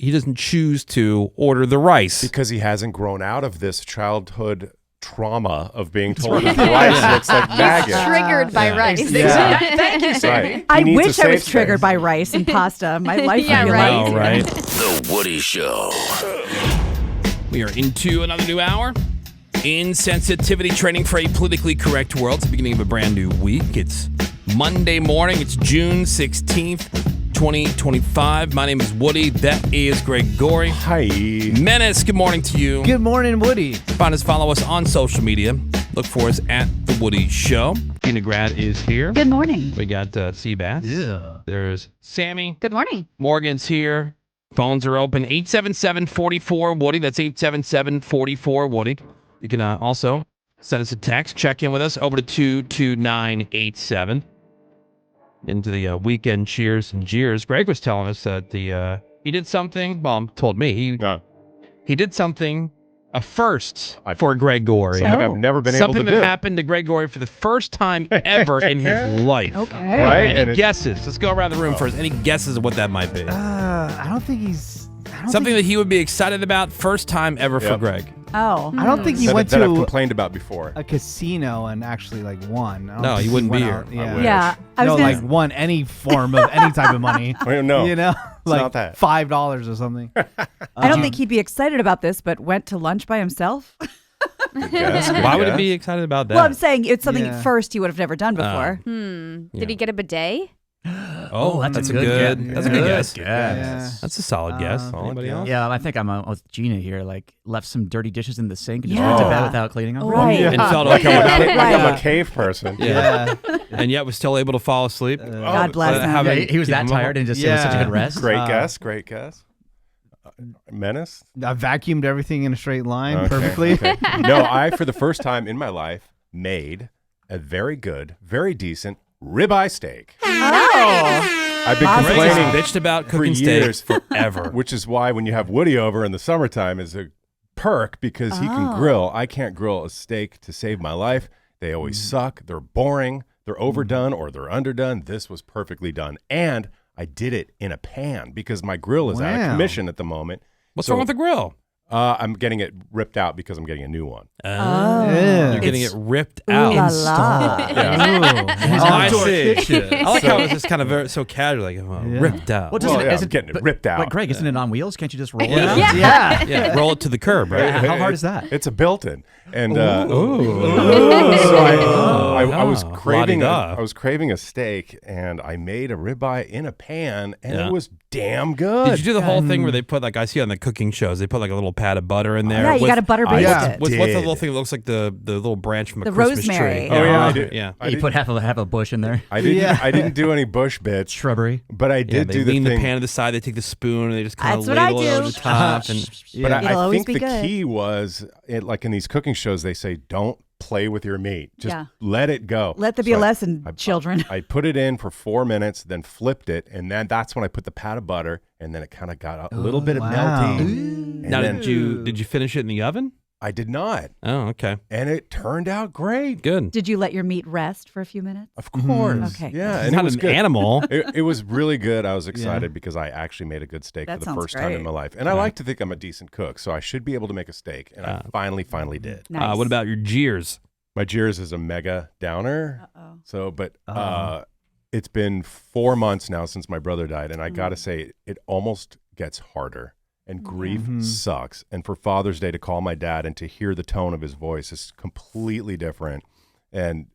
he doesn't choose to order the rice. Because he hasn't grown out of this childhood trauma of being told that rice looks like maggots. Triggered by rice. Yeah. Thank you, Sammy. Right. I He needs wish a I was safe triggered space. by rice and pasta. My life Yeah, would be right. a lot Oh, easier. right. The Woody Show. We are into another new hour. Insensitivity training for a politically correct world. It's the beginning of a brand new week. It's Monday morning. It's June 16th, 2025. My name is Woody. That is Gregory. Hi. Menace, good morning to you. Good morning, Woody. Find us, follow us on social media. Look for us at The Woody Show. Tina Grad is here. Good morning. We got Seabass. Yeah. There's Sammy. Good morning. Morgan's here. Phones are open. 877-44-WOODY. That's 877-44-WOODY. You can also send us a text. Check in with us over to 22987. Into the weekend cheers and jeers. Greg was telling us that he did something. Well, told me he did something. A first for Gregory. Something I've never been able to Something do. that happened to Gregory for the first time ever in his life. Okay. Right? Any And guesses? Let's go around the room first. Any guesses of what that might be? I don't think he's. Something that he would be excited about, first time ever for Yep. Greg. Oh. I don't think he that, went that I've to complained about before. a casino and actually like won. I don't No, think he wouldn't went be out- here. Yeah. wish. Yeah. I was No, gonna like won any form of any type of money. Well, no, You know, like not that. $5 or something. I don't think he'd be excited about this, but went to lunch by himself. Yes, good Why would he guess. be excited about that? Well, I'm saying it's something Yeah. first he would have never done before. Did he get a bidet? Oh, that's a good. guess. That's a good guess. Yeah. That's a solid guess. Solid Anybody guess. else? Yeah, I think I'm with Gina here. Like, left some dirty dishes in the sink and just Yeah. went to bed without cleaning them. Right. And felt Like okay with I'm, it. like I'm Right. a cave person. Yeah. And yet was still able to fall asleep. God bless him. Having- Yeah, he was that keep him up. tired and just it was such a Yeah. good rest. Great guess. Great guess. Menace. I vacuumed everything in a straight line Okay, perfectly. okay. No, I, for the first time in my life, made a very good, very decent ribeye steak. Oh. I've been Greg has complaining bitched about for cooking years, steak forever. which is why when you have Woody over in the summertime is a perk because he can grill. I can't grill a steak to save my life. They always suck. They're boring. They're overdone or they're underdone. This was perfectly done. And I did it in a pan because my grill is out of Wow. commission at the moment. What's So, wrong with the grill? I'm getting it ripped out because I'm getting a new one. Yeah. You're getting it ripped Ooh out. la la. I Outdoor see. kitchen. I like how it's just kind of very, so casual, like ripped out. Well, doesn't Well, it, yeah, is I'm getting it ripped out. But Greg, isn't it on wheels? Can't you just roll it Yeah. out? Yeah. Yeah, roll it to the curb, right? How hard is that? It's a built-in, and Ooh. so I was Oh, craving la-di-da. I was craving a steak, and I made a ribeye in a pan, and Yeah. it was damn good. Did you do the whole thing where they put, like I see on the cooking shows, they put like a little pat of butter in there? Yeah, you with- got to butter baste Yeah. it. What's the did. little thing that looks like the little branch from a The Christmas rosemary. tree? Oh, yeah, I did. Yeah. You put half a bush in there. I didn't. Yeah. I didn't do any bush bits, Shrubbery. but I Yeah, did they do the lean thing. the pan to the side. They take the spoon and they just kind of That's what I ladle it over do. the top. And But Yeah. It'll I always think be the good. key was, like in these cooking shows, they say don't play with your meat. Just Yeah. let it go. Let there be So a lesson, children. I put it in for 4 minutes, then flipped it, and then that's when I put the pat of butter, and then it kind of got a little bit of wow. melty. And now, then did you finish it in the oven? I did not, Oh, okay, and it turned out great. good. Did you let your meat rest for a few minutes? Of course. Okay. Yeah, It's and it not was an good. animal. It was really good. I was excited because I actually made a good steak That for the sounds first time in great. my life. And I like to think I'm a decent cook, so I should be able to make a steak. And I finally did. Nice. What about your jeers? My Jeers is a mega downer. Uh-oh. So, but it's been 4 months now since my brother died. And I got to say, it almost gets harder. And grief sucks. And for Father's Day to call my dad and to hear the tone of his voice is completely different. And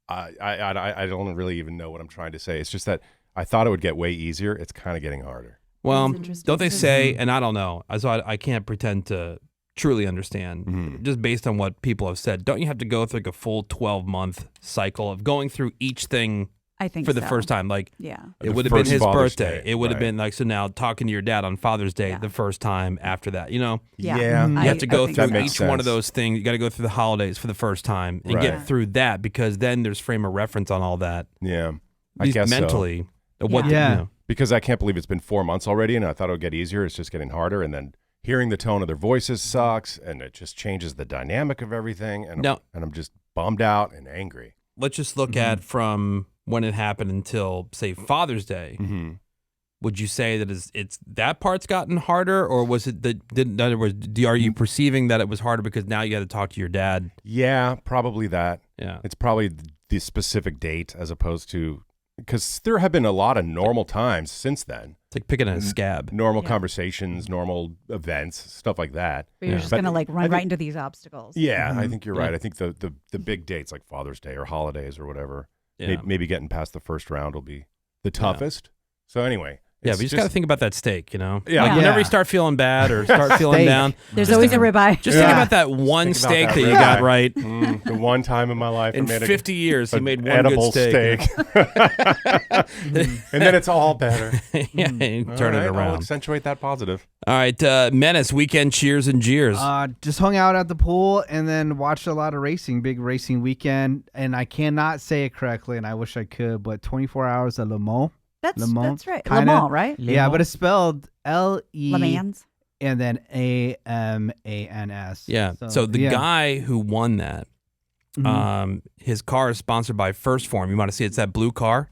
I don't really even know what I'm trying to say. It's just that I thought it would get way easier. It's kind of getting harder. Well, That's interesting. don't they say? And I don't know. So I can't pretend to truly understand. Mhm. Just based on what people have said, don't you have to go through like a full 12-month cycle of going through each thing I think for the so. first time? Like Yeah. it The would have been first his Father's birthday. Day, It would have right. been like, so now talking to your dad on Father's Day Yeah. the first time after that, you know? Yeah. Yeah. You have to go think through That makes each one of sense. those things. You got to go through the holidays for the first time and Right. get through that, because then there's frame of reference on all that. Yeah. At I least guess so. mentally. What Yeah. you know. Because I can't believe it's been 4 months already, and I thought it would get easier. It's just getting harder, and then hearing the tone of their voices sucks, and it just changes the dynamic of everything, and No. I'm just bummed out and angry. Let's just look at from when it happened until, say, Father's Day. Mm-hmm. would you say that it's that part's gotten harder, or was it in other words, are you perceiving that it was harder because now you got to talk to your dad? Yeah, probably that. Yeah. It's probably the specific date as opposed to, because there have been a lot of normal times since then. It's like picking a scab. Normal conversations, normal events, stuff like that. But you're just But gonna like I run think- right into these obstacles. Yeah, I think you're right. Yeah. I think the big dates like Father's Day or holidays or whatever, Yeah. maybe getting past the first round will be the toughest. So anyway. Yeah, it's but you just got to think about that steak, you know? Yeah. Like Yeah. whenever you start feeling bad or start feeling Steak. down, There's always a ribeye. just think about that one Think about steak that you ribeye. got right. The one time in my life In I made 50 years, you an made one edible good steak. and then it's all better. Yeah, you turn All it right, I'll around. accentuate that positive. All right, Menace, weekend cheers and jeers. Just hung out at the pool and then watched a lot of racing, big racing weekend. And I cannot say it correctly, and I wish I could, but 24 hours of Le Mans. That's Le Mans, right. kinda. Le Mans, right? Yeah, but it's spelled L-E Le Mans. and then A-M-A-N-S. Yeah. So the guy who won that, Mhm. his car is sponsored by First Form. You want to see it's that blue car?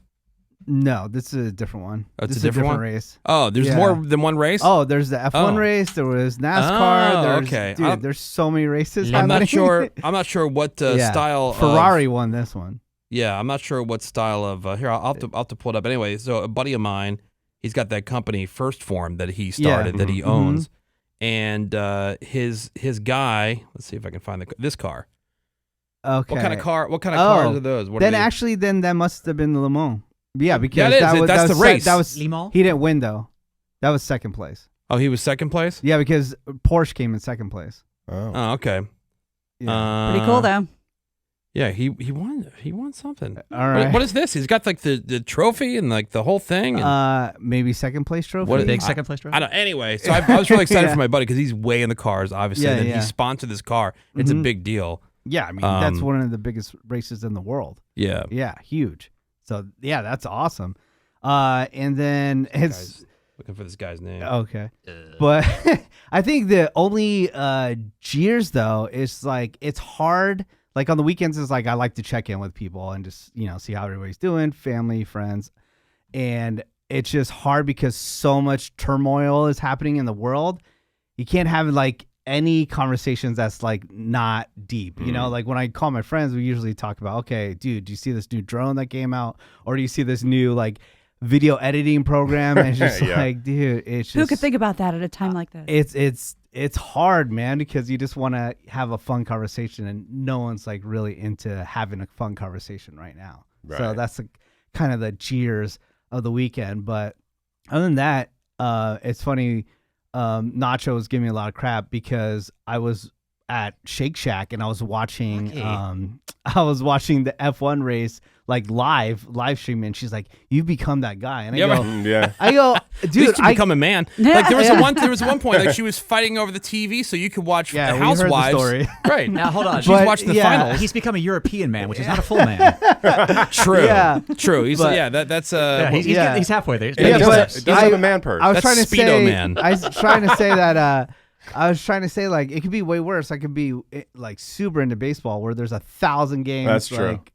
No, this is a different one. Oh, it's this a is different one? race. Oh, there's Yeah. more than one race? Oh, there's the F1 Oh. race. There was NASCAR. Oh, there's, okay. Dude, there's so many races. I'm not happening. sure. I'm not sure what Yeah. style. Ferrari won this one. Yeah, I'm not sure what style of. Here, I'll have to pull it up. Anyway, so a buddy of mine, he's got that company First Form that he started that he owns, and his guy. Let's see if I can find this car. Okay. What kind of car? What kind of cars are those? What are Then they? actually, then that must have been Le Mans. Yeah, because Yeah, it is. that was, That's that the was race. That was Le Mans? he didn't win though. That was second place. Oh, he was second place. Yeah, because Porsche came in second place. Oh. Oh, okay. Yeah. Pretty cool though. Yeah, he won. He won something. All right. What is this? He's got like the trophy and like the whole thing. And, Maybe second place trophy. What is- Big second place driver. I don't. Anyway, so I was really excited Yeah. for my buddy because he's way in the cars. Obviously, Yeah, and yeah. he sponsored this car. It's a big deal. Yeah, I mean that's Um, one of the biggest races in the world. Yeah. Yeah, huge. So yeah, that's awesome. And then it's Guys, looking for this guy's name. okay, but I think the only Jeers though is like it's hard. Like on the weekends, is like I like to check in with people and just see how everybody's doing, family, friends, and it's just hard because so much turmoil is happening in the world. You can't have like any conversations that's like not deep. Like when I call my friends, we usually talk about, okay, dude, do you see this new drone that came out, or do you see this new like video editing program? And it's just Yeah. like, dude, it's just Who could think about that at a time like this? it's hard, man, because you just want to have a fun conversation, and no one's like really into having a fun conversation right now. So Right. that's kind of the Jeers of the weekend. But other than that, it's funny. Nacho was giving me a lot of crap because I was at Shake Shack and I was watching the F1 race like live streaming, and she's like, "You've become that guy." And I Yeah, go, but- Yeah. I go, At dude, least you become a man. Yeah. Like there was Yeah. one point like she was fighting over the TV so you could watch Yeah, the we heard the Housewives. story. Right. Now hold on. She's But, watching the yeah. finals. He's become a European man, which is not a full man. True. Yeah. True. He's But- that's Yeah, he's, he's, Yeah. getting- he's halfway there. Yeah, It but does have a man purse. I was That's trying to Speedo say, Man. I was trying to say that. I was trying to say like it could be way worse. I could be like super into baseball where there's 1,000 games. That's true. Like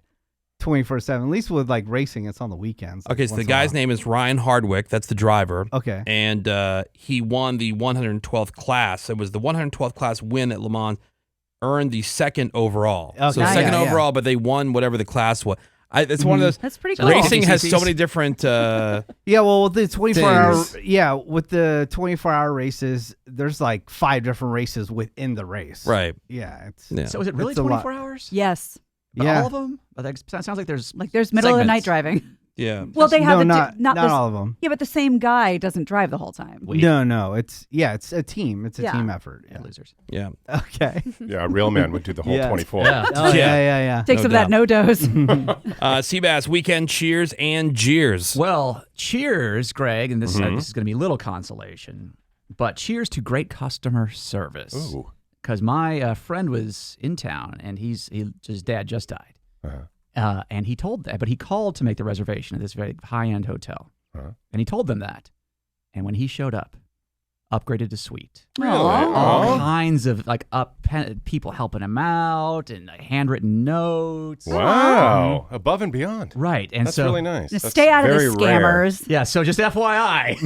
24/7. At least with like racing, it's on the weekends. like, Okay, so the once in a guy's while. name is Ryan Hardwick. That's the driver. Okay. And he won the 112th class. It was the 112th class win at Le Mans, earned the second overall. Okay. So second Yeah, yeah. overall, but they won whatever the class was. It's one of those. That's pretty So cool. Racing has so CCs. many different. Yeah, well, with the 24-hour, Things. with the 24-hour races, there's like 5 different races within the race. Right. Yeah. It's Yeah. So is it really It's a lot. 24 hours? Yes. Yeah. All of them? But that sounds like there's Like there's middle of the night segments. driving. Yeah. Well, they have no, the not this- all of them. Yeah, but the same guy doesn't drive the whole time. Wait. No, it's a team. It's a Yeah. team effort. Yeah, Yeah. losers. Yeah. Okay. Yeah, a real man would do the whole Yeah. 24. Oh yeah. Take No some of that no dose. Seabass weekend cheers and jeers. Well, cheers, Greg, and this is going to be little consolation, but cheers to great customer service. Ooh. Because my friend was in town, and his dad just died. Uh-huh. And he told that, but he called to make the reservation at this very high-end hotel. Uh-huh. And he told them that. And when he showed up, upgraded to suite. Really? All Oh. kinds of like people helping him out and handwritten notes. Wow. Above and beyond. Right. And That's so really nice. That's Stay out of the very rare. scammers. yeah, so just FYI,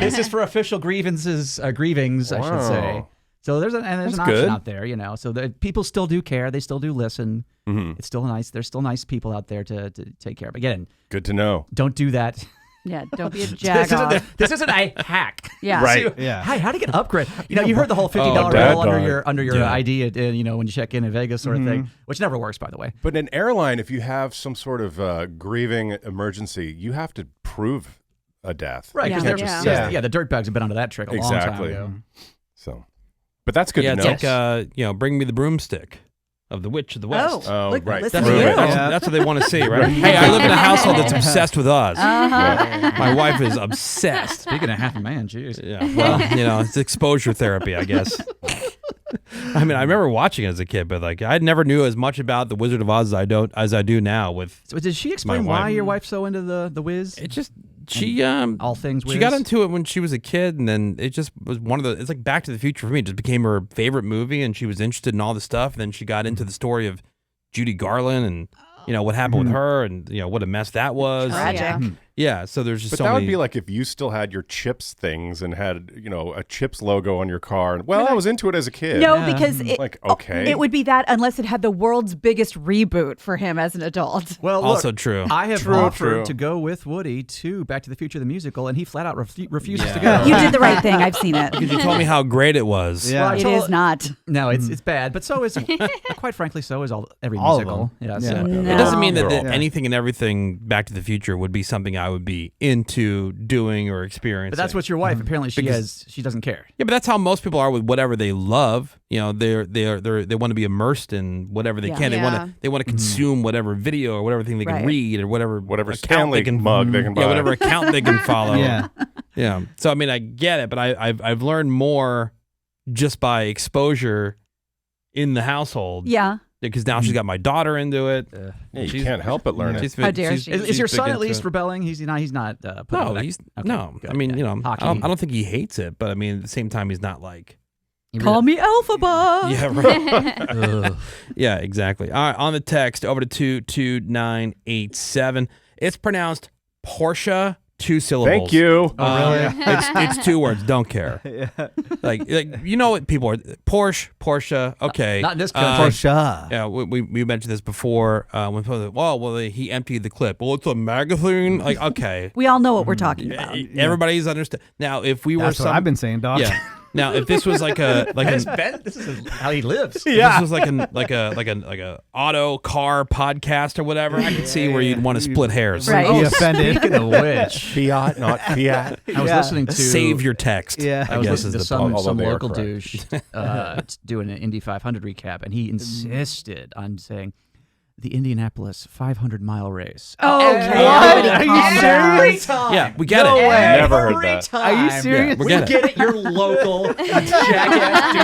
this is for official grievings, I should say. Wow. So there's an That's option good. out there, so that people still do care. They still do listen. Mhm. It's still nice. There's still nice people out there to take care of. Again, Good to know. don't do that. Yeah, don't be a This jagoff. isn't a hack. Yeah. Right. Yeah. Hey, how to get upgrade? You heard the whole $50 Dad bill died. under your Yeah. ID, when you check in Vegas sort of thing, which never works, by the way. But in an airline, if you have some sort of grieving emergency, you have to prove a death. Right. Yeah. 'cause You they're- can't just Yeah. yeah, the dirtbags have been onto that trick a long Exactly. time ago. So, but that's good Yeah, to it's know. like bring me the broomstick of the Witch of the West. Oh, Look, right. listen That's, to what, you. that's what they want to see, right? Hey, I live in a household that's obsessed with us. Uh-huh. My wife is obsessed. Speaking of half a man, jeez. Yeah, well, it's exposure therapy, I guess. I mean, I remember watching it as a kid, but like I never knew as much about the Wizard of Oz as I do now. With So did she explain My why wife. your wife's so into the Wiz? it, just she All things Wiz? she got into it when she was a kid, and then it just was one of the. It's like Back to the Future for me. It just became her favorite movie, and she was interested in all the stuff. And then she got into the story of Judy Garland and what happened with her, and what a mess that was. Tragic. Yeah, so there's just But so that many. would be like if you still had your Chips things and had, a Chips logo on your car. And, I was into it as a kid. No, Yeah. because okay. it would be that unless it had the world's biggest reboot for him as an adult. Well, look, Also true. I have True, offered true. to go with Woody to Back to the Future the musical, and he flat out refuses to Yeah. go. You did the right thing. I've seen it. because you told me how great it was. Yeah. Well, I It told- is not. No, it's bad, but so is quite frankly, so is every All of musical. them. Yeah, Yeah. so- No. It doesn't mean that, They're that all- anything and everything Back to the Future would be something I would be into doing or experiencing. But that's what your wife apparently she doesn't care. Yeah, but that's how most people are with whatever they love. They want to be immersed in whatever they Yeah. can. Yeah. They want to consume whatever video or whatever thing they can Right. read or whatever account Stanley they can mug they can buy. Yeah, whatever account they can follow. Yeah. Yeah. So I mean, I get it, but I've learned more just by exposure in the household. Yeah. Because now she's got my daughter into it. Yeah, you can't help but learn it. How dare she? Is your big son at into least it. rebelling? He's not. Putting No, that- he's okay, no. good, I mean, yeah. Hockey. I don't think he hates it, but I mean, at the same time, he's not like. Call me Alphaba. Yeah, right. Yeah, exactly. All right, on the text over to 22987. It's pronounced Porsche, 2 syllables. Thank you. It's 2 words. Don't care. Like what people are. Porsche. Okay. Not in this For country. sure. Yeah, we mentioned this before. When people say, well, he emptied the clip. Well, it's a magazine. Like, okay. We all know what we're talking about. Everybody's understood. Now, if we were That's what I've been saying, dog. yeah. Now, if this was like This is how he lives. if this was like a auto car podcast or whatever, I could see where you'd want to split hairs. Right. Be offended. Speaking of which, Fiat, not Fiat. I was listening to Save your text. Yeah. I was guess listening is to the some although they are local correct. douche doing an Indy 500 recap, and he insisted on saying the Indianapolis 500-mile race. Okay. What? Everybody Are you calm serious? down. Yeah, we get No it. way. Never heard Every that. time. Are you serious? we We get it. get it. Your local jackass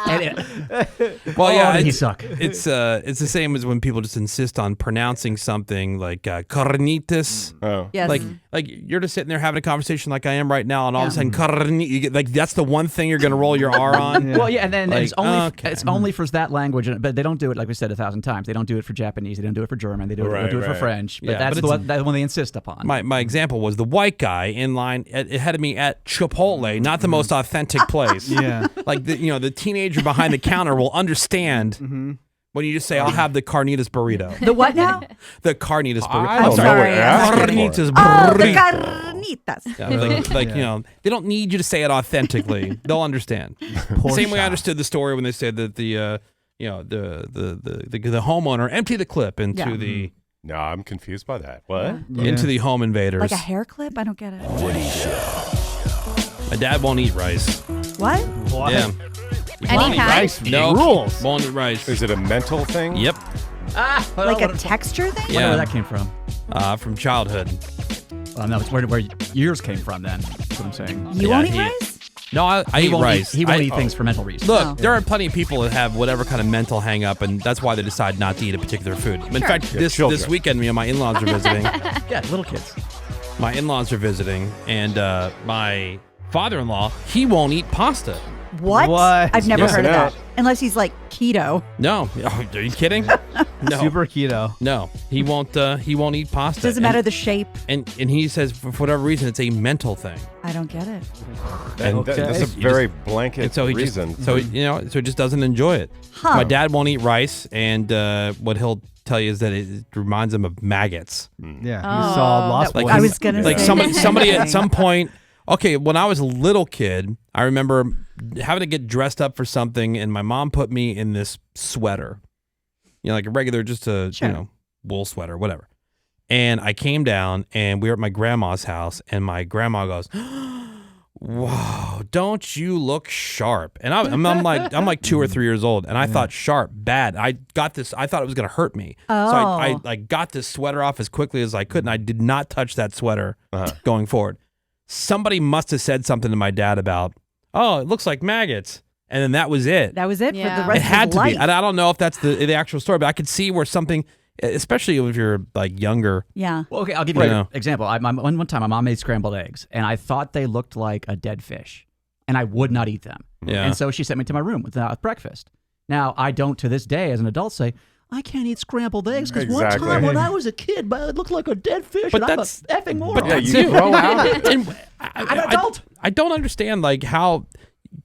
douchebag. Well, yeah, he it's, suck. it's the same as when people just insist on pronouncing something like carnitas. Oh. Yes. Like you're just sitting there having a conversation like I am right now, and all of a sudden you get, like that's the one thing you're gonna roll your R on. Well, yeah, and then Like, it's only okay. it's only for that language, but they don't do it like we said 1,000 times. They don't do it for Japanese. They don't do it for German. They don't do it for Right. French. But Yeah, that's but the one they insist upon. My example was the white guy in line ahead of me at Chipotle, not the most authentic place. Yeah. Like the teenager behind the counter will understand when you just say, "I'll have the carnitas burrito." The what now? The carnitas burrito. I don't know sorry. what you're asking for. Carnitas Oh, the burrito. carnitas. Yeah, like they don't need you to say it authentically. They'll understand. Same way I understood the story when they said that the homeowner emptied the clip into Yeah. the No, I'm confused by that. What? into the home invaders. Like a hair clip? I don't get it. My dad won't eat rice. What? Yeah. Any kind? Rice No. rules. Won't eat rice. Is it a mental thing? Yep. Like a texture thing? Where Yeah. that came from? From childhood. Well, no, it's where yours came from. Then that's what I'm saying. You Yeah, won't eat he- rice? No, I He eat won't rice. He won't I- eat things for mental reasons. Look, Oh. there are plenty of people that have whatever kind of mental hang up, and that's why they decide not to eat a particular food. In fact, this children. weekend, my in-laws are visiting. Yeah, little kids. My in-laws are visiting, and my father-in-law, he won't eat pasta. What? I've never Missing heard of out. that. Unless he's like keto. No, are you kidding? No, Super keto. no, he won't. He won't eat pasta. Doesn't matter the shape. And he says for whatever reason it's a mental thing. I don't get it. That's a very blanket And so he reason. so he just doesn't enjoy it. Huh. My dad won't eat rice, and what he'll tell you is that it reminds him of maggots. Yeah, you saw Lost Like Boys. I was gonna like say somebody the at some point. Okay, when I was a little kid, I remember having to get dressed up for something, and my mom put me in this sweater, like a regular, just a wool sweater, whatever. And I came down, and we were at my grandma's house, and my grandma goes, "Wow, don't you look sharp?" And I'm like 2 or 3 years old, and I thought sharp, bad. I got this. I thought it was gonna hurt me, so I got this sweater off as quickly as I could, and I did not touch that sweater going forward. Somebody must have said something to my dad about, "Oh, it looks like maggots," and then that was it. That was it for Yeah. the rest It had of his to life. be. And I don't know if that's the actual story, but I could see where something, especially if you're like younger. Yeah. Well, okay, I'll give you Right. an example. One time, my mom made scrambled eggs, and I thought they looked like a dead fish, and I would not eat them. Yeah. And so she sent me to my room with breakfast. Now, I don't, to this day, as an adult, say, I can't eat scrambled eggs because one Exactly. time when I was a kid, it looked like a dead fish, But and I'm a that's- effing moron. but yeah, that's you grow out. And I'm an adult. I don't understand like how,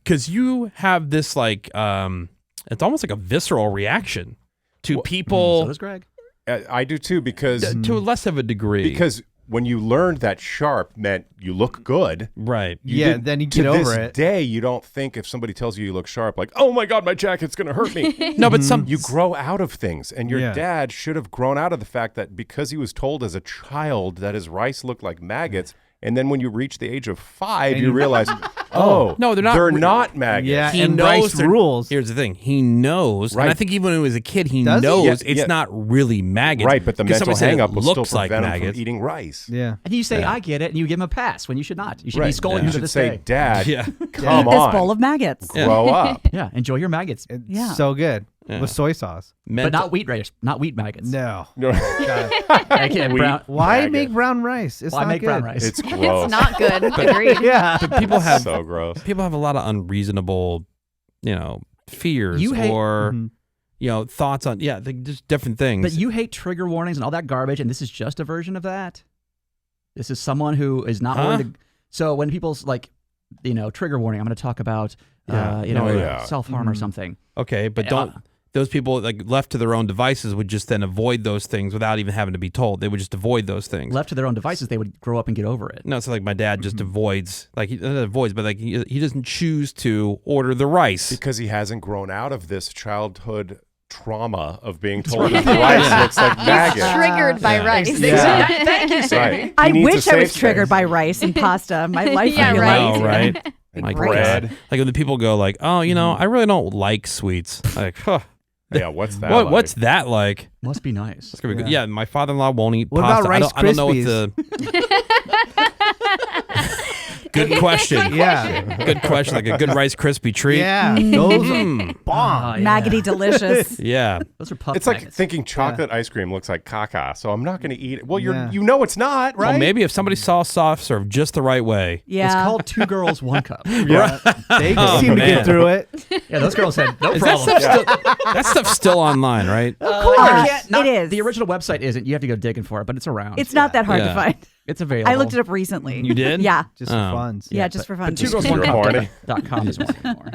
because you have this like, it's almost like a visceral reaction to So people does Greg. I do too because to less of a degree. because when you learned that sharp meant you look good. right. Yeah, didn't- then you to get over this it. day, you don't think if somebody tells you look sharp, like, oh my God, my jacket's going to hurt me. No, but some You grow out of things. And your Yeah. dad should have grown out of the fact that because he was told as a child that his rice looked like maggots. And then when you reach the age of 5, you realize, oh, No, they're not They're re- not maggots. Yeah, he and knows rice they're- rules. Here's the thing. He knows, and I Right. think even when he was a kid, he Does he? knows Yeah, it's yeah. not really maggots. Right, but the 'Cause mental somebody said it hang-up will still looks like prevent him maggots. from eating rice. Yeah. And you say, I get it, and you give him a pass when you should not. You should be Right. scolding You him to should this say, day. Dad, Yeah. come Eat this on, bowl of maggots. grow up. Yeah, enjoy your maggots. It's Yeah. so good Yeah. with soy sauce. But not wheat rice, not wheat maggots. No. I can't. Brown, Why Maggot. make brown rice? It's well, I not make good. brown rice. It's gross. It's not good. Agreed. Yeah. People have so gross. people have a lot of unreasonable, fears You hate- or Mhm. thoughts on just different things. But you hate trigger warnings and all that garbage, and this is just a version of that. This is someone who is not willing to. So when people's like, trigger warning, I'm going to talk about, Yeah. Oh, yeah. self-harm or Mhm. something. Okay, but don't those people like left to their own devices would just then avoid those things without even having to be told. They would just avoid those things. Left to their own devices, they would grow up and get over it. No, it's like my dad just avoids, like he not avoids, but like he doesn't choose to order the rice. Because he hasn't grown out of this childhood trauma of being told that the rice looks like maggots. Triggered by Yeah. rice. Yeah. Thank you, Sammy. Right. I He needs a wish I was safe triggered space. by rice and pasta. My life Yeah, would be a right. lot Oh, easier. right. And My bread. God. Like when the people go like, oh, I really don't like sweets. Like, huh, Yeah, what's that? what, like? what's that like? Must be nice. It's gonna be good. Yeah, my father-in-law won't eat What pasta. about Rice I don't know what Krispies? Good question. Yeah. Good question. Like a good Rice Krispie treat. Yeah. Those are Mm. bomb. Oh, yeah. Maggoty delicious. Yeah. Those are puff It's like maggots. thinking chocolate ice cream looks like caca, so I'm not going to eat it. Well, Yeah. you know it's not, right? Well, maybe if somebody saw soft serve just the right way. Yeah. It's called Two Girls, One Cup. Yeah. They Oh, seem to man. get through it. Yeah, those girls had no Is that problem. stuff still, that stuff's still online, right? Of course, Not- it is. The original website isn't. You have to go digging for it, but it's around. It's not that hard Yeah. to find. It's available. I looked it up recently. You did? Yeah. Just for Oh. fun. Yeah, just for fun. But Two Girls, You're One horny. Cup.com isn't working anymore.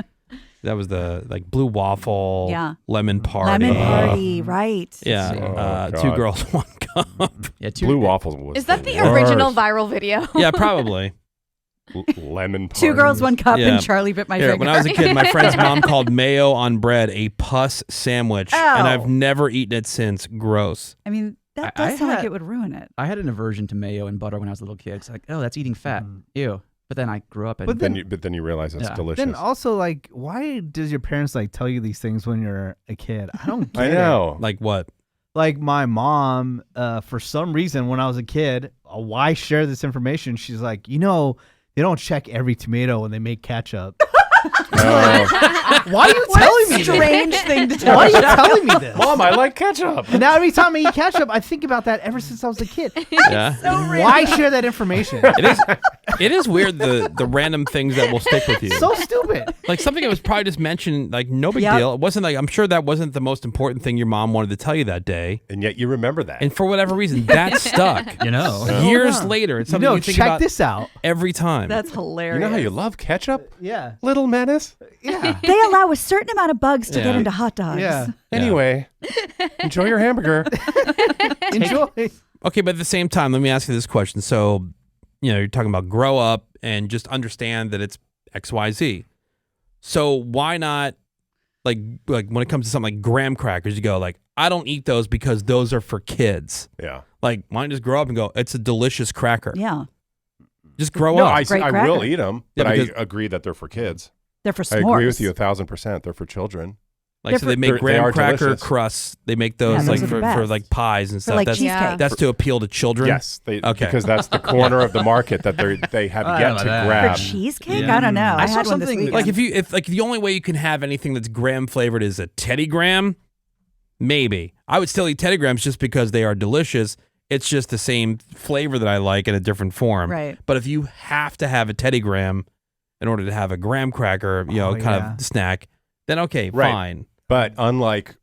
That was the like blue waffle, Yeah. lemon party. Lemon party, right. Yeah. Oh, Two God. girls, one cup. Yeah, two, Blue waffles was Is that the worst. original viral video? Yeah, probably. Lemon party. Two girls, one cup, Yeah. and Charlie bit my Here, finger. when I was a kid, my friend's mom called mayo on bread a pus sandwich, and Oh. I've never eaten it since. Gross. I mean, that I does sound like had- it would ruin it. I had an aversion to mayo and butter when I was a little kid. It's like, oh, that's eating fat. Ew. But then I grew up and But Then you realize it's Yeah. delicious. Then also, like, why does your parents like tell you these things when you're a kid? I don't get I it. know. Like what? Like my mom, for some reason, when I was a kid, why share this information? She's like, they don't check every tomato when they make ketchup. Why are you telling me this? Strange thing to tell Why are you a telling me this? Mom, I like ketchup. And now every time I eat ketchup, I think about that ever since I was a kid. Yeah. Why share that information? It is. It is weird the random things that will stick with you. So stupid. Like something that was probably just mentioned, like no big deal. It wasn't like, I'm sure that wasn't the most important thing your mom wanted to tell you that day. And yet you remember that. And for whatever reason, that stuck. Years later, it's something you think check about this out. every time. That's hilarious. You know how you love ketchup? Yeah. Little menace? Yeah. They allow a certain amount of bugs to get into hot dogs. Yeah. Anyway, enjoy your hamburger. Enjoy. Okay, but at the same time, let me ask you this question. So, you're talking about grow up and just understand that it's XYZ. So why not, like when it comes to something like graham crackers, you go like, I don't eat those because those are for kids. Yeah. Like, why not just grow up and go, it's a delicious cracker. Yeah. Just grow No, up. I will eat them, but Yeah, I agree that they're for kids. They're for I s'mores. agree with you 1,000%. They're for children. Like, so they make they graham are cracker delicious. crusts. They make those Yeah, like those are the for best. like pies and For stuff. like That's cheesecake. that's to appeal to children. Yes, Okay. because that's the corner of the market that they have I yet don't to know that. grab. For cheesecake? Yeah. I don't know. I saw had one this something- weekend. Like if the only way you can have anything that's graham flavored is a Teddy Graham, maybe I would still eat Teddy Grahams just because they are delicious. It's just the same flavor that I like in a different form. Right. But if you have to have a Teddy Graham in order to have a graham cracker, kind of snack, then okay, Right. fine. But unlike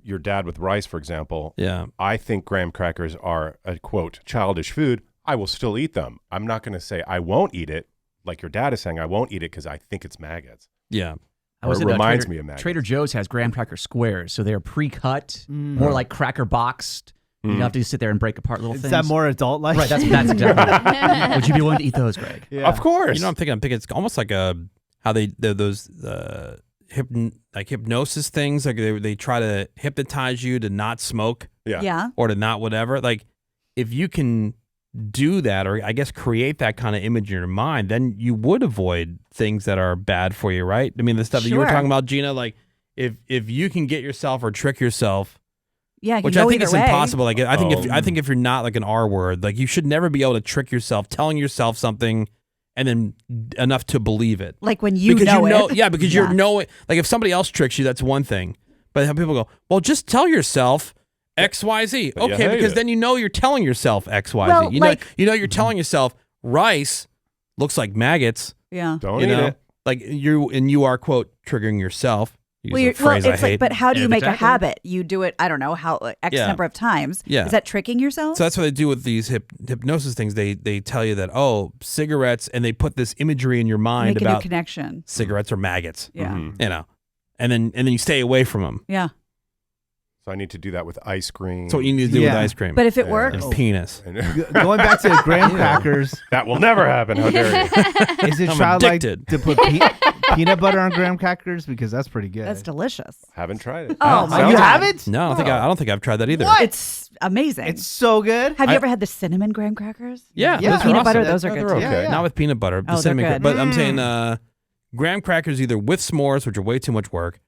your dad with rice, for example, Yeah. I think graham crackers are a, quote, childish food. I will still eat them. I'm not going to say I won't eat it, like your dad is saying I won't eat it because I think it's maggots. Yeah. Or it reminds me of maggots. Trader Joe's has graham cracker squares, so they're pre-cut, more like cracker boxed. You have to just sit there and break apart little Is things. that more adult-like? Right, that's exactly it. Would you be willing to eat those, Greg? Yeah. Of course. I'm thinking it's almost like how those hypnosis things, like they try to hypnotize you to not smoke Yeah. Yeah. or to not whatever. Like if you can do that, or I guess create that kind of image in your mind, then you would avoid things that are bad for you, right? I mean, the stuff that you were Sure. talking about, Gina, like if you can get yourself or trick yourself, Yeah. You which know I think either is way. impossible. Like I think if you're not like an R word, like you should never be able to trick yourself, telling yourself something and then enough to believe it. Like when you because know it. Yeah, because you're knowing. Like if somebody else tricks you, that's one thing. But how people go, well, just tell yourself XYZ. But you Okay, hate because it. then you know you're telling yourself XYZ. Well, you like- know you're telling yourself rice looks like maggots. Yeah. Don't You eat know, it. like you are quote triggering yourself. Use a phrase I it's hate. like, but how do you make a Exactly. habit? You do it, I don't know, how X Yeah. number of times. Yeah. Is that tricking yourself? So that's what they do with these hypnosis things. They tell you that, cigarettes, and they put this imagery in your mind Make a new about connection. cigarettes are maggots. Yeah. Mhm. And then you stay away from them. Yeah. So I need to do that with ice cream. That's what you need to do with Yeah. ice cream But if it Yeah. works, and penis. Going back to graham crackers, That will never happen. How dare you? is it I'm childlike addicted. to put peanut butter on graham crackers? Because that's pretty good. that's delicious. Haven't tried it. Oh, Sounds my you God. haven't? No, I don't think I've tried that either. It's amazing. It's so good. Have you ever had the cinnamon graham crackers? Yeah, Yeah. those are Peanut awesome. butter, those are Oh, good they're too. okay. Yeah. Not with peanut butter. The Oh, they're cinnamon good. But I'm saying graham crackers either with s'mores, which are way too much work,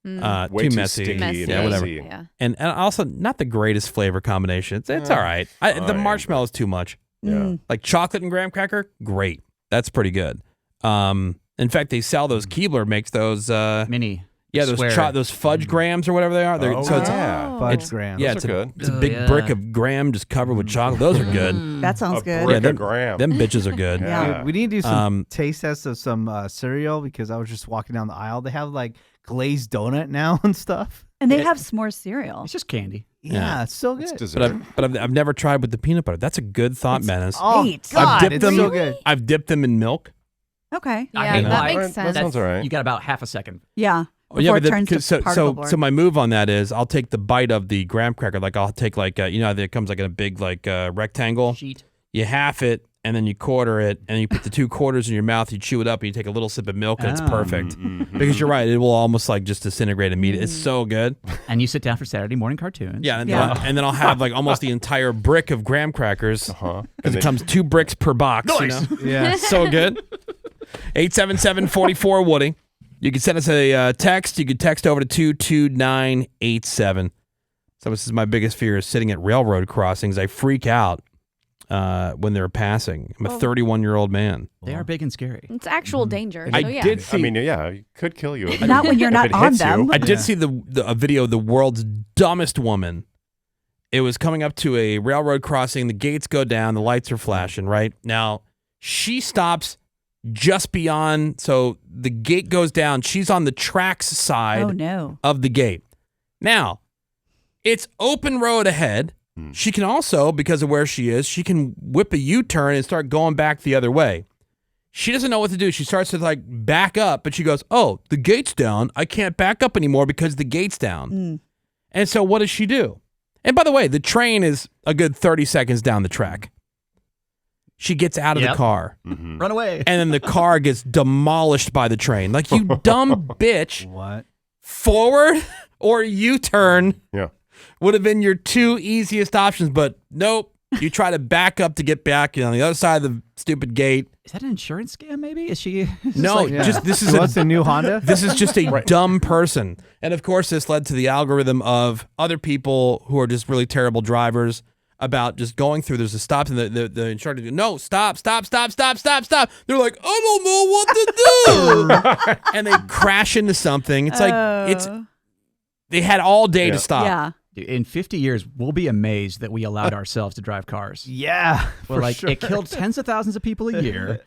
Way too too messy. sticky and Yeah, whatever. messy. Yeah. And also not the greatest flavor combination. It's all right. The fine. marshmallow is too much. Yeah. Like chocolate and graham cracker, great. That's pretty good. In fact, they sell those. Keebler makes those. Mini. Yeah, Swear. those fudge grams or whatever they are. Oh, So it's, yeah. Fudge it's- graham. yeah, Those it's are a, good. it's a big brick of graham just covered with chocolate. Those are good. That sounds A good. brick them, of graham. them bitches are good. Yeah. Dude, we need to do some Um, taste tests of some cereal because I was just walking down the aisle. They have like glazed donut now and stuff. And they have s'more cereal. It's just candy. Yeah, it's so It's good. dessert. But I've never tried with the peanut butter. That's a good thought, Menace. Oh, Great. God, dipped it's them- so good. I've dipped them in milk. Okay. I Yeah, hate that that. makes That sense. sounds all right. You got about half a second. Yeah. Oh, yeah, Before but it turns to so particle board. my move on that is I'll take the bite of the graham cracker. Like I'll take like you know how it comes like in a big like rectangle. Sheet. You half it and then you quarter it and you put the 2 quarters in your mouth. You chew it up and you take a little sip of milk and it's Oh. perfect. Because you're right, it will almost like just disintegrate immediately. It's so good. And you sit down for Saturday morning cartoons. Yeah, and, Yeah. and then I'll have like almost the entire brick of graham crackers. Uh-huh. Because it comes 2 bricks per box. You know? Yeah. So good. 877-44-WOODY. You can send us a text. You can text over to 22987. So this is my biggest fear is sitting at railroad crossings. I freak out when they're passing. I'm a 31-year-old man. They are big and scary. It's actual danger. I so yeah. did see. I mean, yeah, it could kill you. Not when you're If not it on hits you. them. I did see a video of the world's dumbest woman. It was coming up to a railroad crossing. The gates go down. The lights are flashing. Right now, She stops just beyond, so the gate goes down. She's on the tracks side Oh, no. of the gate. Now, it's open road ahead. She can also, because of where she is, she can whip a U-turn and start going back the other way. She doesn't know what to do. She starts to like back up, but she goes, oh, the gate's down. I can't back up anymore because the gate's down. And so what does she do? And by the way, the train is a good 30 seconds down the track. She gets out of the car. Run away. And then the car gets demolished by the train. Like, you dumb bitch. What? Forward or U-turn Yeah. would have been your two easiest options, but nope. You try to back up to get back on the other side of the stupid gate. Is that an insurance scam? Maybe is she? No, Yeah. this is What's the new Honda? This is just a dumb person. And of course, this led to the algorithm of other people who are just really terrible drivers about just going through. There's a stop, and the instructor goes, no, stop. They're like, I don't know what to do. And they crash into something. It's like, they had all day to stop. Yeah. Dude, in 50 years, we'll be amazed that we allowed ourselves to drive cars. Yeah. Well, like it killed tens of thousands of people a year.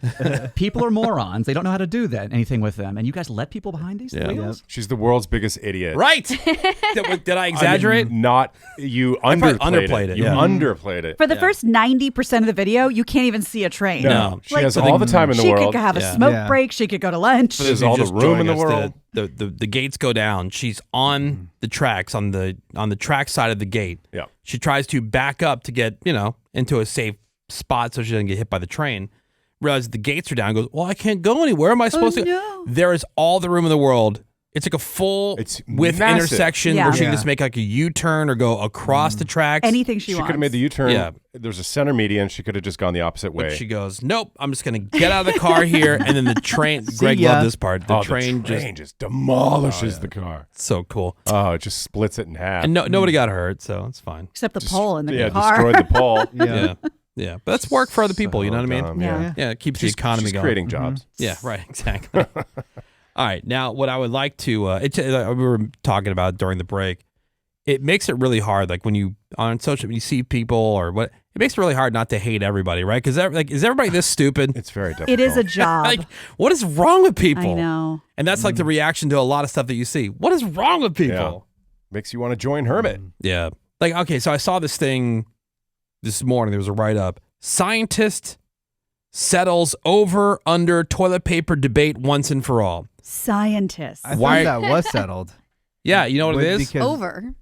People are morons. They don't know how to do anything with them. And you guys let people behind these wheels? She's the world's biggest idiot. Right. Did I exaggerate? Not you underplayed it. You yeah. underplayed it. For the first 90% of the video, you can't even see a train. No. She has all the time in the She world. could have a Yeah. smoke break. She could go to lunch. There's If you're all the just room in joining the us, world. The gates go down. She's on the tracks, on the track side of the gate. Yeah. She tries to back up to get, into a safe spot so she doesn't get hit by the train. Realizes the gates are down. Goes, well, I can't go anywhere. Am I supposed to? No. There is all the room in the world. It's like a full It's width massive. intersection Yeah. where she can Yeah. just make like a U-turn or go across the tracks. Anything she She wants. could have made the U-turn. Yeah. There's a center median. She could have just gone the opposite way. But she goes, nope, I'm just going to get out of the car here. And then the train, Greg ya. loved this part. The train just demolishes the car. so cool. Oh, it just splits it in half. And nobody got hurt, so it's fine. Except the pole in the yeah, car. destroyed the pole. Yeah. Yeah. But that's work for other people, you know what I mean? Dumb, Yeah. Yeah, it keeps She's, the economy she's going. creating jobs. Yeah, right, exactly. All right, now what I would like to, we were talking about during the break, it makes it really hard, like when you, on social, you see people or what, it makes it really hard not to hate everybody, right? Because is everybody this stupid? It's very difficult. It is a job. Like, what is wrong with people? I know. And that's like the reaction to a lot of stuff that you see. What is wrong with people? Makes you want to join Hermit. Yeah. Like, okay, so I saw this thing this morning. There was a write-up. Scientist settles over under toilet paper debate once and for all. Scientists. I thought Why- that was settled. Yeah, you know what it is? Because- Over.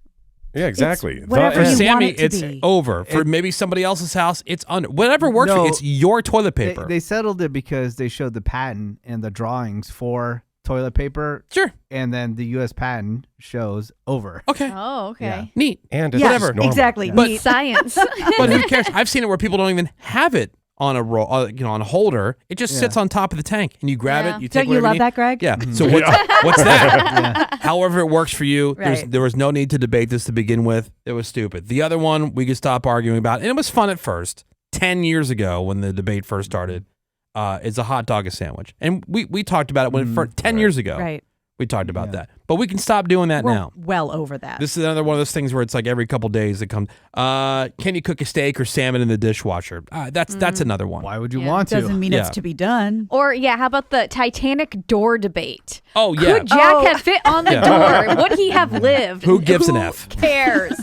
Yeah, exactly. whatever For you want Sammy, it to it's be. over. For maybe somebody else's house, it's under. Whatever works for you, No, it's your toilet paper. They settled it because they showed the patent and the drawings for toilet paper, Sure. and then the U.S. patent shows over. Okay. Oh, okay. Yeah. Neat. And it's Yeah, just normal. exactly. But- Neat. Science. But who cares? I've seen it where people don't even have it on a roll, on a holder. It just sits on top of the tank, and you grab Yeah. it. You take Don't you whatever love need. that, Greg? Yeah. So what's that? However it works for you. Right. There was no need to debate this to begin with. It was stupid. The other one we could stop arguing about, and it was fun at first. 10 years ago when the debate first started, is a hot dog a sandwich, and we talked about it when it first, 10 years ago. Right. We talked about that, but we can stop doing that We're now. well over that. This is another one of those things where it's like every couple days it comes. Can you cook a steak or salmon in the dishwasher? That's another one. Why would you Yeah. want to? Doesn't mean Yeah. it's to be done. Or, yeah, how about the Titanic door debate? Oh yeah. Could Jack have fit on the Yeah. door? Would he have lived? Who gives an F? cares?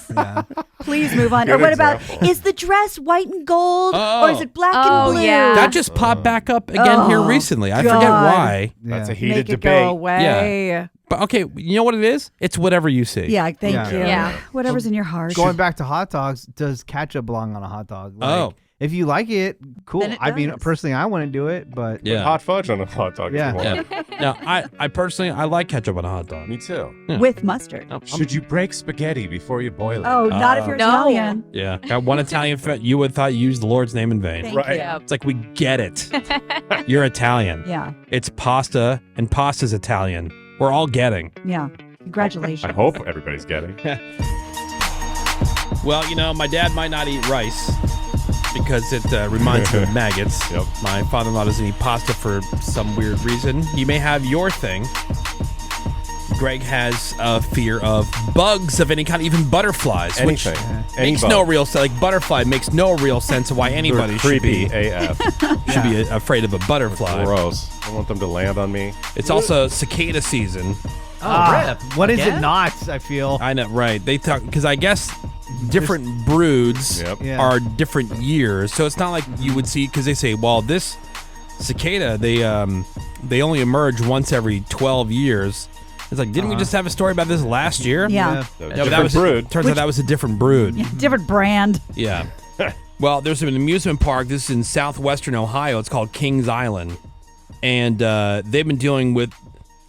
Please move on. Good Or what example. about, is the dress white and gold Oh. or is it black Oh, and blue? yeah. That just popped back up again here Oh, recently. I forget God. why. That's a Yeah. heated Make it debate. go away. But okay, you know what it is? It's whatever you see. Yeah, thank Yeah. you. Yeah. Whatever's in your heart. Going back to hot dogs, does ketchup belong on a hot dog? Like, Oh. if you like it, cool. Then it I mean, does. personally, I wouldn't do it, but Put Yeah. hot fudge on a hot dog. Yeah. If you want. Yeah. Now, I personally I like ketchup on a hot dog. Me too. With mustard. Should you break spaghetti before you boil it? Oh, not if you're No. Italian. Yeah. Got one Italian you would thought you used the Lord's name in vain. Thank Right. you. It's like we get it. You're Italian. Yeah, It's pasta, and pasta's Italian. We're all getting. yeah. Congratulations. I hope everybody's getting. Well, my dad might not eat rice because it reminds him of maggots. Yep. My father-in-law doesn't eat pasta for some weird reason. You may have your thing. Greg has a fear of bugs of any kind, even butterflies. Anything. Which Any makes bug. no real sense. Like butterfly makes no real sense of why anybody They're creepy should AF. be afraid of a butterfly. Gross. I want them to land on me. It's also cicada season. Rip. What is Again? it not? I feel. I know, right? They talk because I guess different broods Yep. Yeah. are different years, so it's not like you would see because they say, well, this cicada they only emerge once every 12 years. It's like, didn't we just have a story about this last year? Yeah. Yeah, but Different that was brood. Turns out that was a different brood. Different brand. Yeah. Well, there's an amusement park. This is in southwestern Ohio. It's called Kings Island. And they've been dealing with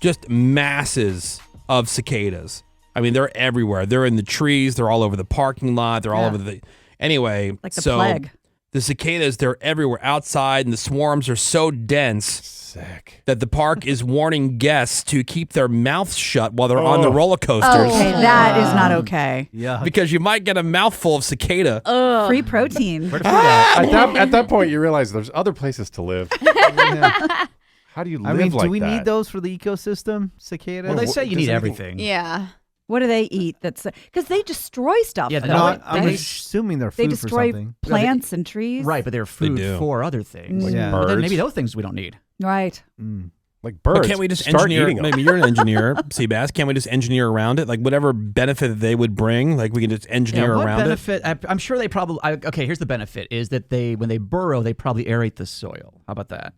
just masses of cicadas. I mean, they're everywhere. They're in the trees. They're all over the parking lot. They're all over the... Anyway, Like the so plague. the cicadas, they're everywhere outside, and the swarms are so dense Sick. that the park is warning guests to keep their mouths shut while they're on the roller coasters. Okay, that is not okay. Yeah. Because you might get a mouthful of cicada. Free protein. At that point, you realize there's other places to live. How do you live I mean, like do we that? need those for the ecosystem, cicadas? Well, they say you Does need anything- everything. Yeah. What do they eat? That's because they destroy stuff. Yeah, though. no, No, I'm they, assuming they're they food for destroy something. plants and trees. Right, but they're food do. for other things. Like But then birds. maybe those things we don't need. Right. Like birds. But can't we just Start engineer? eating them. Maybe you're an engineer, Seabass. Can't we just engineer around it? Like whatever benefit they would bring, like we can just engineer what around benefit? I'm sure they probably. Okay, here's the benefit: is that when they burrow, they probably aerate the soil. How about that? it.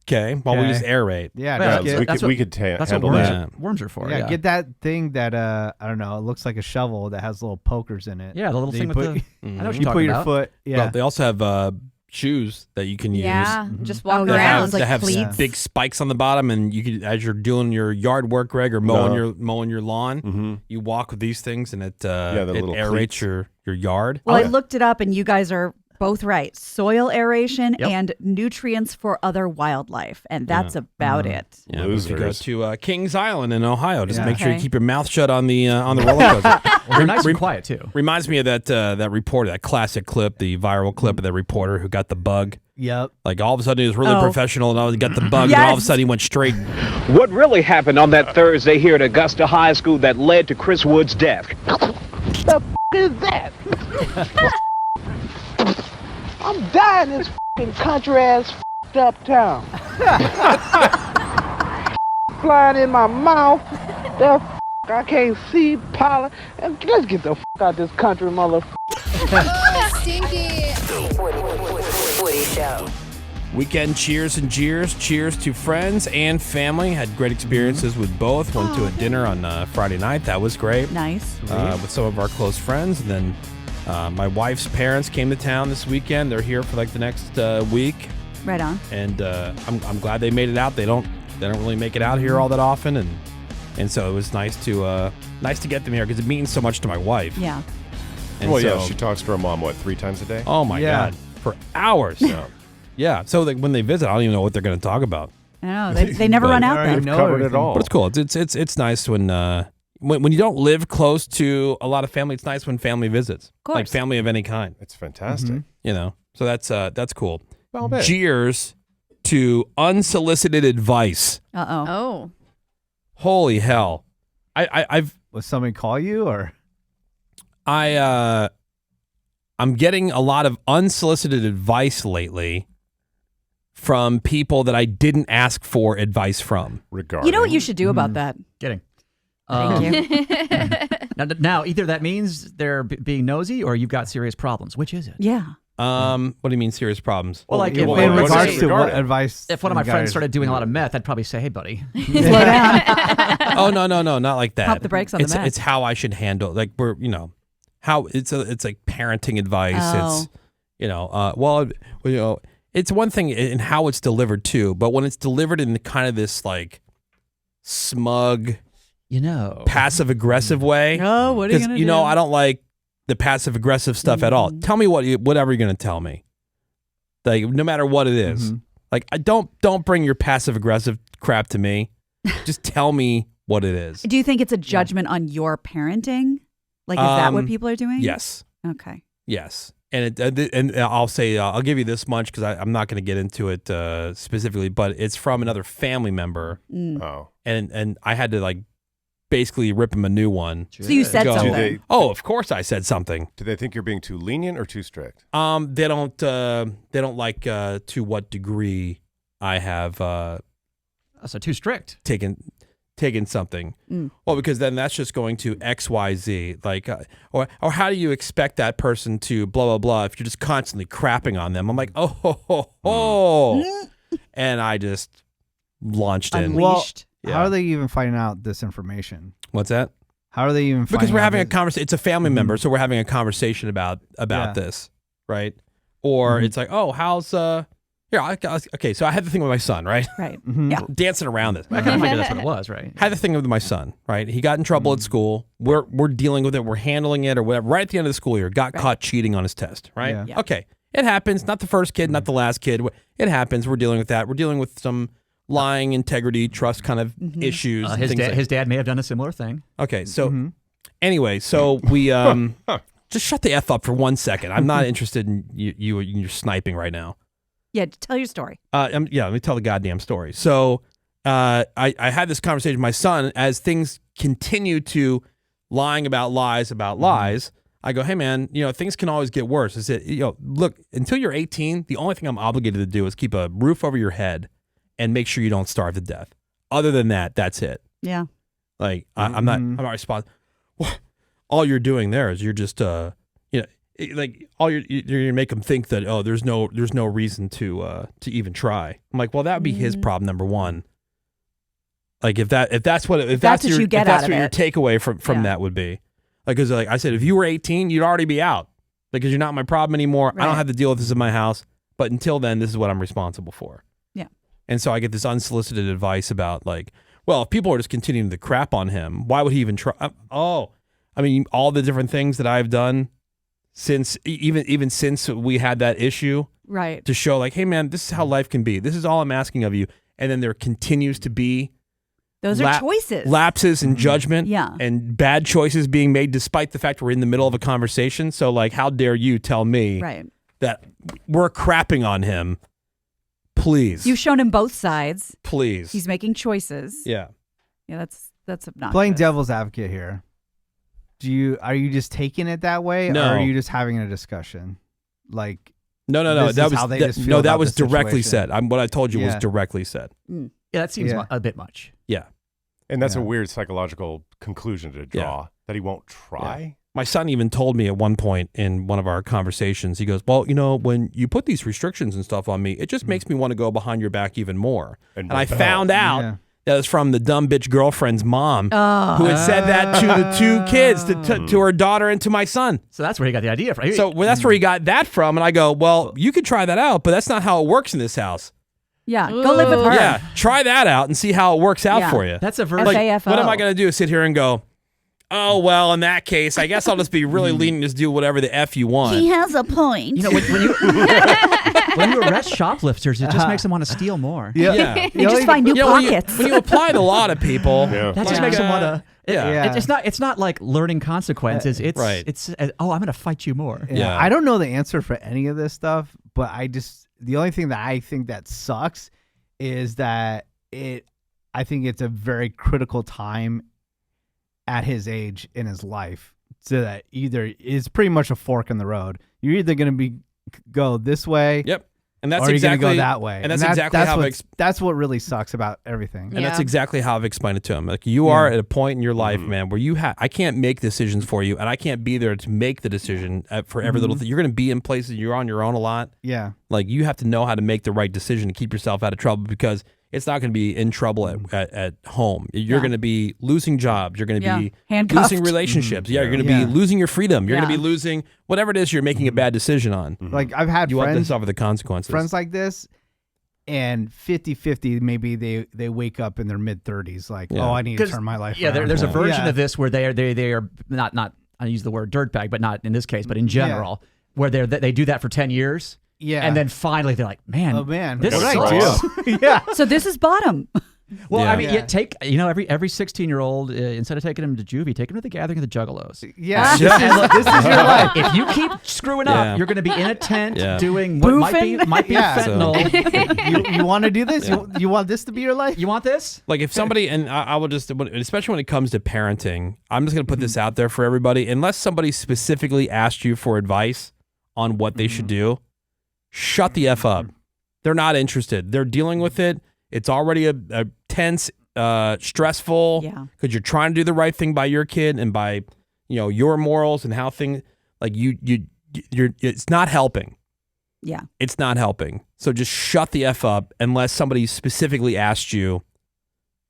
Okay, while we Okay. just aerate. Yeah, Well, just Yeah, get, we could That's what handle worms, that. worms are for. yeah, get that thing that I don't know. It looks like a shovel that has little pokers in it. Yeah, the little That thing you with put, the. I know what you you're put talking your about. foot. Yeah. Well, they also have shoes that you can use. Yeah. Just walk Oh, That yeah. around. have, like that have cleats. big spikes on the bottom, and you can, as you're doing your yard work, Greg, or mowing No. your lawn, Mhm. you walk with these things, and it the it little aerates cleats. your yard. Well, I yeah. looked it up, and you guys are both right. Soil aeration Yep. and nutrients for other wildlife, and that's about it. Yeah, but if you go Losers. to Kings Island in Ohio, just Yeah. make sure you Okay. keep your mouth shut on the roller coaster. Well, they're nice and quiet too. Reminds me of that reporter, that classic clip, the viral clip of the reporter who got the bug. Yep. Like all of a sudden he was really Oh. professional, and all he got the bug, and all of a Yes. sudden he went straight. What really happened on that Thursday here at Augusta High School that led to Chris Wood's death? The is that? I'm dying in this country ass up town. Flying in my mouth. The I can't see pollen. And let's get the out this country, mother. Woody Show. Weekend cheers and jeers. Cheers to friends and family. Had great experiences with both. Went to a dinner on Friday night. That was great. Nice. With some of our close friends. And then my wife's parents came to town this weekend. They're here for like the next week. Right on. And I'm glad they made it out. They don't really make it out here all that often. And so it was nice to get them here because it means so much to my wife. Yeah. And Well, so, yeah, she talks to her mom, 3 times a day? oh my Yeah. God, for hours. Yeah. So like, when they visit, I don't even know what they're going to talk about. I know. They never But- run out Already there. We've know covered it everything. all. But it's cool. It's nice when you don't live close to a lot of family. It's nice when family visits, course. like family of any kind. It's fantastic. You know, so that's cool. Well, man. Cheers to unsolicited advice. Uh-oh. Oh. Holy hell! I've Was somebody call you or? I'm getting a lot of unsolicited advice lately from people that I didn't ask for advice from. Regarding. You know what you should do about that? Kidding. Thank you. Now, either that means they're being nosy or you've got serious problems. Which is it? Yeah. What do you mean serious problems? Well, like Yeah, if, well, In what's regards it to what regarding? advice? if one of my you friends guys- started doing a lot of meth, I'd probably say, "Hey, buddy." Slow down. Oh no, not like that. Pop the brakes on the meth. It's how I should handle. Like we're how it's like parenting advice. Oh. It's it's one thing in how it's delivered too, but when it's delivered in kind of this like smug, passive aggressive way. Oh, what are you Because going to do? I don't like the passive aggressive stuff at all. Tell me whatever you're gonna tell me. Like no matter what it is. Like I don't bring your passive aggressive crap to me. Just tell me what it is. Do you think it's a judgment on your parenting? Like, is that what people are doing? Yes. Okay. Yes. And and I'll say I'll give you this much because I'm not going to get into it specifically, but it's from another family member, Oh. and I had to like basically rip him a new one. So you said Go, something. oh, of course I said something. Do they think you're being too lenient or too strict? They don't like to what degree I have So too strict. taken something. Well, because then that's just going to XYZ. Like, or how do you expect that person to blah, blah, blah if you're just constantly crapping on them? I'm like, oh, ho, ho, ho. And I just launched in. Unleashed. How are they even finding out this information? What's that? How are they even Because finding we're out having a this- conversation. It's a family member, so we're having a conversation about this, right? Or it's like, oh, how's okay, so I had the thing with my son, right? Right. Yeah. Dancing around this. I kind of figured that's what it was, right? Had the thing with my son, right? He got in trouble at school. We're dealing with it. We're handling it or whatever. Right at the end of the school year, got caught cheating on his test, right? Yeah. Yeah. Okay. It happens. Not the first kid, not the last kid. It happens. We're dealing with that. We're dealing with some lying, integrity, trust kind of issues. and things like- His dad may have done a similar thing. Okay, so anyway, so we just shut the F up for 1 second. I'm not interested in you in your sniping right now. Yeah, tell your story. Let me tell the goddamn story. So I had this conversation with my son as things continue to lying about lies about lies. I go, hey man, things can always get worse. I said, look, until you're 18, the only thing I'm obligated to do is keep a roof over your head and make sure you don't starve to death. Other than that, that's it. Yeah. Like I'm not responsible. All you're doing there is you're just like all you make them think that there's no reason to even try. I'm like, well, that would be his problem number one. Like if that's what your takeaway from that would be. Like, cause like I said, if you were 18, you'd already be out because you're not my problem anymore. Right. I don't have to deal with this in my house. But until then, this is what I'm responsible for. Yeah. And so I get this unsolicited advice about like, well, if people are just continuing to crap on him, why would he even try? I mean, all the different things that I've done since even since we had that issue, Right. to show like, hey man, this is how life can be. This is all I'm asking of you. And then there continues to be Those are choices. lapses in judgment, Yeah. and bad choices being made despite the fact we're in the middle of a conversation. So like, how dare you tell me Right. that we're crapping on him? Please. You've shown him both sides. Please. He's making choices. Yeah. Yeah, that's obnoxious. Playing devil's advocate here. Are you just taking it that way, No. or are you just having a discussion? Like, No. This That is was how they just feel that about was the directly situation. said. What I told you was Yeah. directly said. Yeah, that seems a bit much. Yeah. And that's a Yeah. weird psychological conclusion to draw, that he won't try. My son even told me at one point in one of our conversations, he goes, well, when you put these restrictions and stuff on me, it just makes me want to go behind your back even more. And I found out that was from the dumb bitch girlfriend's mom who had said that to the two kids, to her daughter and to my son. So that's where he got the idea from. So that's where he got that from. And I go, well, you could try that out, but that's not how it works in this house. Yeah, go live with her. Yeah, try that out and see how it works out for you. That's a version. Like, FAFO. what am I going to do? Sit here and go, oh, well, in that case, I guess I'll just be really lenient, just do whatever the F you want. He has a point. When you arrest shoplifters, it just makes them want to steal more. Yeah. They just find new pockets. When you apply to a lot of people, That just makes them want to. Yeah. It's not like learning consequences. It's Right. It's I'm going to fight you more. Yeah. I don't know the answer for any of this stuff, but the only thing that I think that sucks is that I think it's a very critical time at his age in his life, so that either is pretty much a fork in the road. You're either going to go this way, Yep. And that's or you're exactly going to go that way. And that's exactly how that's what really sucks about everything. And that's exactly how I've explained it to him. Like, you are at a point in your life, man, where I can't make decisions for you, and I can't be there to make the decision for every little thing. You're going to be in places you're on your own a lot. Yeah. Like, you have to know how to make the right decision to keep yourself out of trouble, because it's not going to be in trouble at home. You're going to be losing jobs. You're going to be handcuffed. losing relationships. Yeah, you're going to be losing your freedom. You're going to be losing whatever it is you're making a bad decision on. Like, I've had You want to friends suffer the consequences. friends like this, and 50-50, maybe they wake up in their mid-30s like, Yeah. oh, I need to turn my life around. There's a version Yeah. of this where they are not I use the word dirtbag, but not in this case, but in general, where they do that for 10 years. Yeah. And then finally they're like, man, Oh, man. this What did sucks. I do? Yeah. So this is bottom. Well, Yeah. I mean, take every 16-year-old instead of taking him to juvie, take him to the gathering of the Juggalos. Yeah, this is your life. If you keep screwing Yeah. up, you're going to be in a tent Yeah. doing what might be Yeah. fentanyl. You want to do this? You want this to be your life? You want this? Like if somebody, and I will just, especially when it comes to parenting, I'm just going to put this out there for everybody. Unless somebody specifically asked you for advice on what they should do, shut the F up. They're not interested. They're dealing with it. It's already a tense, stressful, because you're trying to do the right thing by your kid and by, your morals and how things, like you're, it's not helping. Yeah. It's not helping. So just shut the F up unless somebody specifically asked you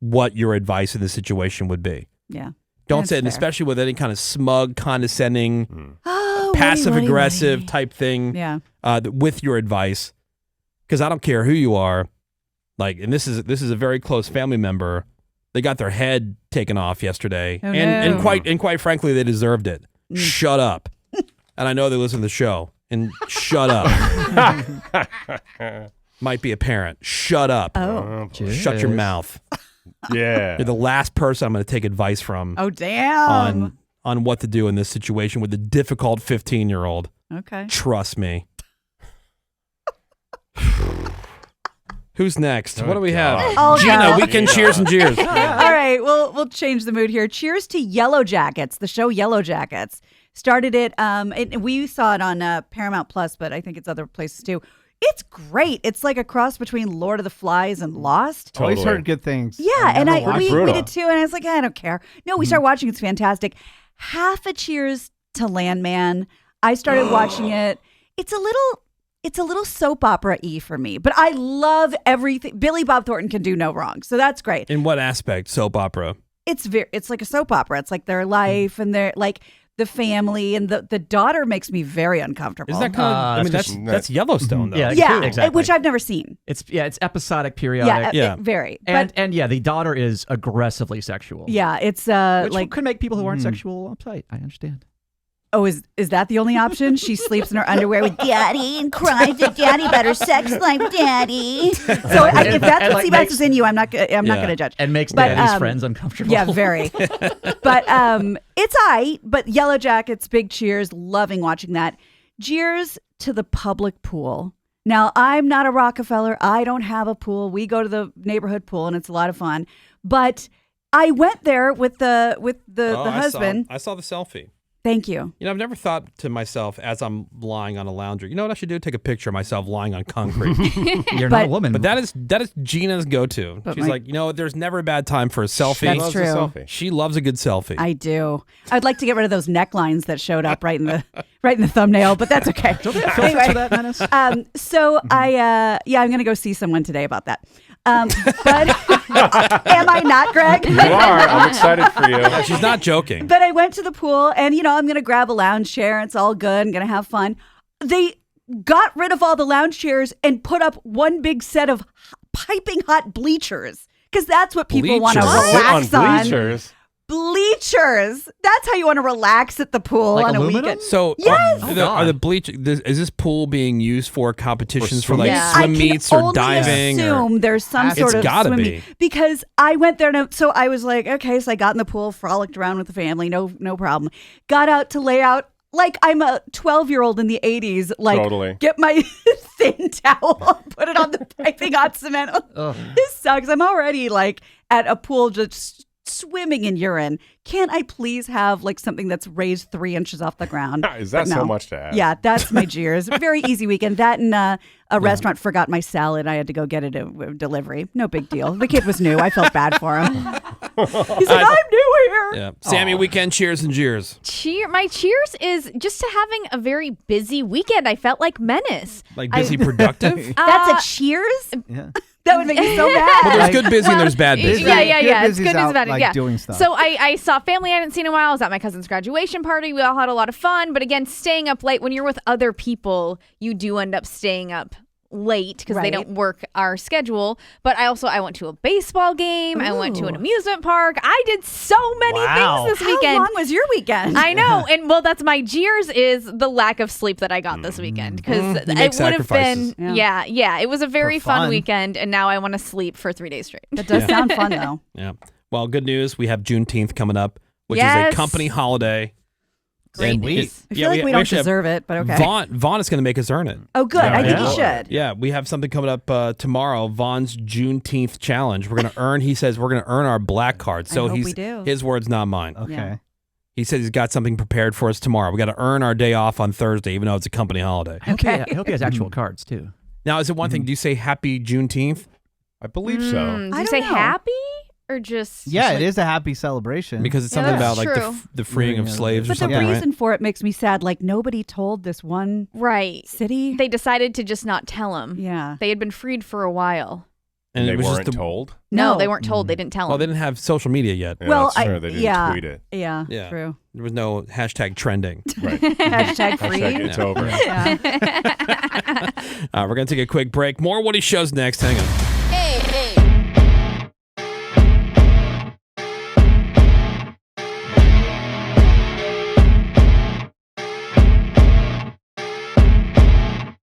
what your advice in this situation would be. Yeah. Don't That's say it, and fair. especially with any kind of smug, condescending, Oh, passive-aggressive type thing with your advice. Because I don't care who you are. Like, and this is a very close family member. They got their head taken off yesterday. Oh, and no. quite frankly, they deserved it. Shut up. And I know they listen to the show. And shut up. Might be a parent. Shut up. Oh. Shut your mouth. Yeah. You're the last person I'm going to take advice from. Oh, damn. On what to do in this situation with a difficult 15-year-old. Okay. Trust me. Who's next? What do we have? I'll Gina, go. weekend cheers and jeers. All right, we'll change the mood here. Cheers to Yellow Jackets, the show Yellow Jackets. Started it, we saw it on Paramount Plus, but I think it's other places too. It's great. It's like a cross between Lord of the Flies and Lost. Always heard good things. Yeah, and we Brutal. did too, and I was like, I don't care. No, we started watching. It's fantastic. Half a cheers to Landman. I started watching it. It's a little soap opera-y for me, but I love everything. Billy Bob Thornton can do no wrong, so that's great. In what aspect? Soap opera. It's like a soap opera. It's like their life and their like the family, and the daughter makes me very uncomfortable. Isn't that kind of? That's Yellowstone though. Yeah, exactly. which I've never seen. It's episodic, periodic. Yeah, very. And the daughter is aggressively sexual. Yeah, it's which like could make people who aren't sexual uptight. I understand. Oh, is that the only option? She sleeps in her underwear with daddy and cries that daddy about her sex life, daddy. So if that's what Seabass is in you, I'm not going to judge. And makes daddy's friends uncomfortable. Yeah, very. But it's aight. But Yellow Jackets, big cheers, loving watching that. Jeers to the public pool. Now, I'm not a Rockefeller. I don't have a pool. We go to the neighborhood pool, and it's a lot of fun. But I went there with the husband. I saw the selfie. Thank you. I've never thought to myself as I'm lying on a lounger, you know what I should do? Take a picture of myself lying on concrete. You're not a woman. But that is Gina's go-to. She's like, there's never a bad time for a selfie. That's true. She loves a good selfie. I do. I'd like to get rid of those necklines that showed up right in the thumbnail, but that's okay. Don't they have filters for that, Menace? So I'm going to go see someone today about that. But am I not, Greg? You are. I'm excited for you. She's not joking. But I went to the pool, and I'm going to grab a lounge chair. It's all good. I'm going to have fun. They got rid of all the lounge chairs and put up one big set of piping hot bleachers, because that's what people want to relax on. Bleachers. That's how you want to relax at the pool Like on aluminum? a weekend. So Yes. are the is this pool being used for competitions for like I swim can meets or only diving? assume there's some It's sort of gotta swimming, be. because I went there so I was like, okay, so I got in the pool, frolicked around with the family, no problem. Got out to lay out like I'm a 12-year-old in the 80s, like Totally. get my thin towel, put it on the piping hot cement. This sucks. I'm already like at a pool just swimming in urine. Can't I please have like something that's raised 3 inches off the ground? Is that so much to ask? Yeah, that's my Jeers. Very easy weekend. That and a restaurant forgot my salad. I had to go get it at delivery. No big deal. The kid was new. I felt bad for him. He's like, I'm new here. Yeah. Sammy, weekend cheers and jeers. My cheers is just to having a very busy weekend. I felt like Menace. Like busy, productive? That's a cheers? Yeah. That would make me so mad. Well, there's good busy and there's bad busy. Yeah. It's busy's good news out, about it. like, Yeah. doing stuff. So I saw family I hadn't seen in a while. I was at my cousin's graduation party. We all had a lot of fun. But again, staying up late, when you're with other people, you do end up staying up late because they Right. don't work our schedule. But I went to a baseball game. I went to an Ooh. amusement park. I did so many Wow. things this How weekend. long was your weekend? I know. And well, that's my jeers is the lack of sleep that I got this weekend because You it make would have been, sacrifices. yeah. It was a very For fun. fun weekend. And now I want to sleep for 3 days straight. That does sound fun, though. Yeah. Well, good news. We have Juneteenth coming up, which is Yes. a company holiday. Great And news. I feel like we don't actually have- deserve it, but okay. Vaughn is going to make us earn it. Oh, good. I think Yeah. you should. Yeah, we have something coming up tomorrow. Vaughn's Juneteenth challenge. We're going to earn. He says we're going to earn our black card. So hope we do. his words, not mine. Okay. Yeah. He said he's got something prepared for us tomorrow. We got to earn our day off on Thursday, even though it's a company holiday. I hope he has actual cards too. Now, is it one thing? Do you say Happy Juneteenth? I believe so. Do I you don't say know. happy or just? Yeah, just it is a happy celebration. Because it's Yeah, something that's about like true. the freeing of slaves or But the something, reason right? for it makes me sad. Like, nobody told this one Right. city. They decided to just not tell him. Yeah. They had been freed for a while. And They it was weren't just told. No, No. they weren't told. They didn't tell Well, him. they didn't have social media yet. Yeah, Well, that's true. They didn't tweet it. Yeah, Yeah. true. There was no hashtag trending. Right. Hashtag free. Hashtag it's over. Yeah. We're going to take a quick break. More Woody shows next. Hang on.